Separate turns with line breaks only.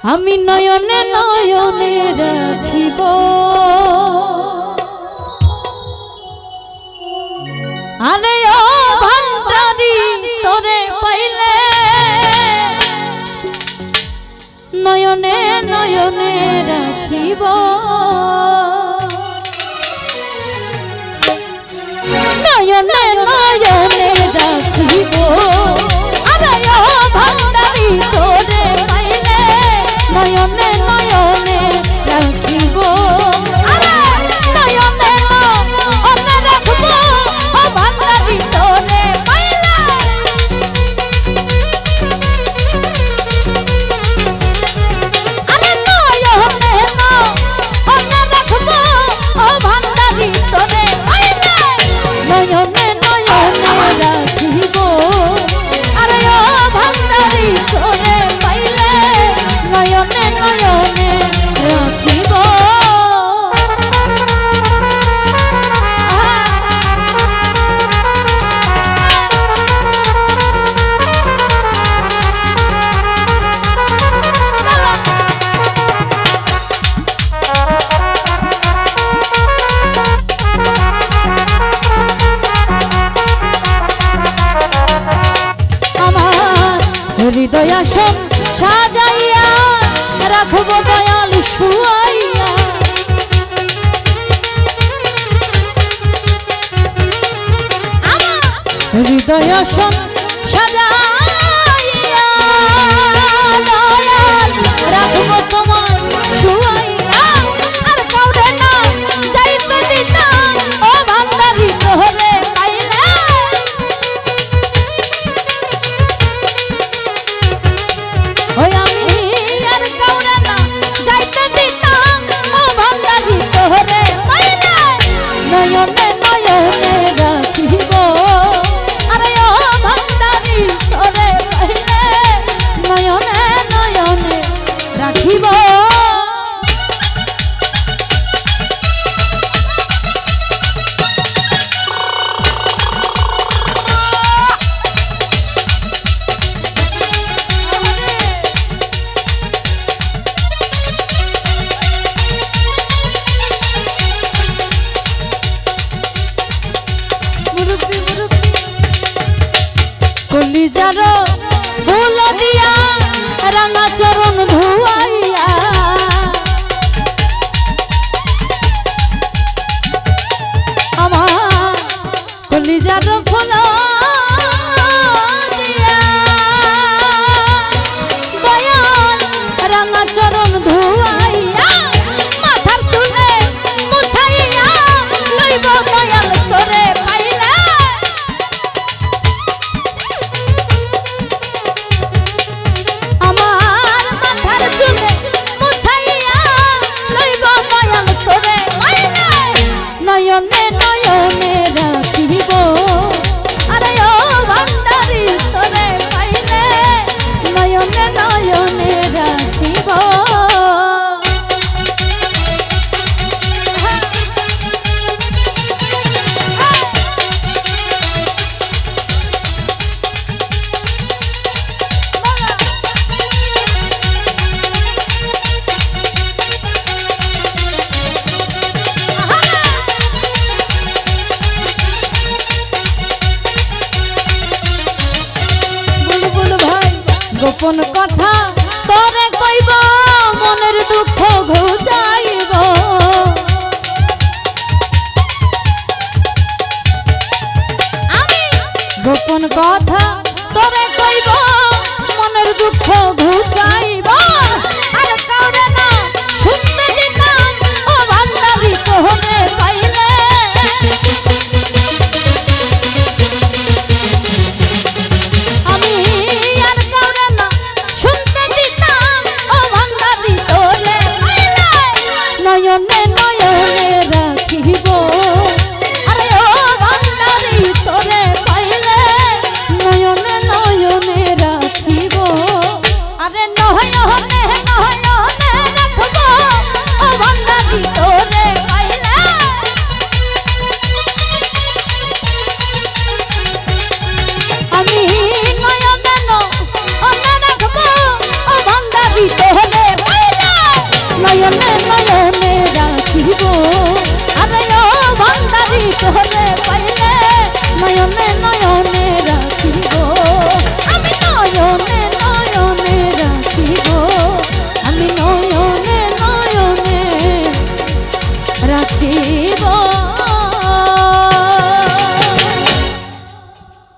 আমি নয়নে নয়নে রাখিব আরে ও ভান্ডারি তোরে পাইলে নয়নে নয়নে রাখিব নয়নে নয়নে রাখিব আরে ও ভান্ডারি তোরে পাইলে নয়নে নয়নে রাখিব আরে নয়নে নয়নে রাখব ও ভান্ডারি তোরে পাইলে আরে নয়নে নয়নে রাখব ও ভান্ডারি তোরে পাইলে নয়নে নয়নে রাখিব আরে ও ভান্ডারি তোরে পাইলে নয়নে নয়নে রাখিব হৃদয় আসন সাজাইয়া রাখব দয়াল শুয়াইয়া হৃদয় আসন সাজাইয়া দয়াল রাখব তোমার শুয়াইয়া আর কাউরে না যাইতে দিতাম ও ভান্ডারি তোরে পাইলে ওই আমি আর কাউরে না যাইতে দিতাম ও ভান্ডারি তোরে পাইলে নয়নে নয়নে রাখিব আরে ও ভান্ডারি তোরে পাইলে নয়নে নয়নে রাখিব কলিজার ফুল দিয়া রাঙা চরণ ধুয়াইয়া আমার কলিজার ফুল দিয়া দয়াল রাঙা চরণ ধুয়াইয়া মাথার চুলে মুছাইয়া লইব দয়াল তোরে পাইলে নয়নে নয়নে রাখিব আরে ও ভান্ডারি তোরে পাইলে নয়নে নয়নে রাখিব গোপন কথা তোরে কইব মনের দুঃখ ঘুচাইব আমি গোপন কথা তোরে কইব মনের দুঃখ ঘুচাইব আর কাউরে না শুনতে দিতাম ও ভান্ডারি তোরে পাইলে আমি আর কাউরে না শুনতে দিতাম ও ভান্ডারি তোরে পাইলে নয়নে নয়নে রাখিব আরে ও ভান্ডারি তোরে পাইলে নয়নে নয়নে রাখিব আরে নয়নে নয়নে রাখব ও ভান্ডারি তোরে পাইলে আমি নয়নে নয়নে রাখব ও ভান্ডারি তোরে তোরে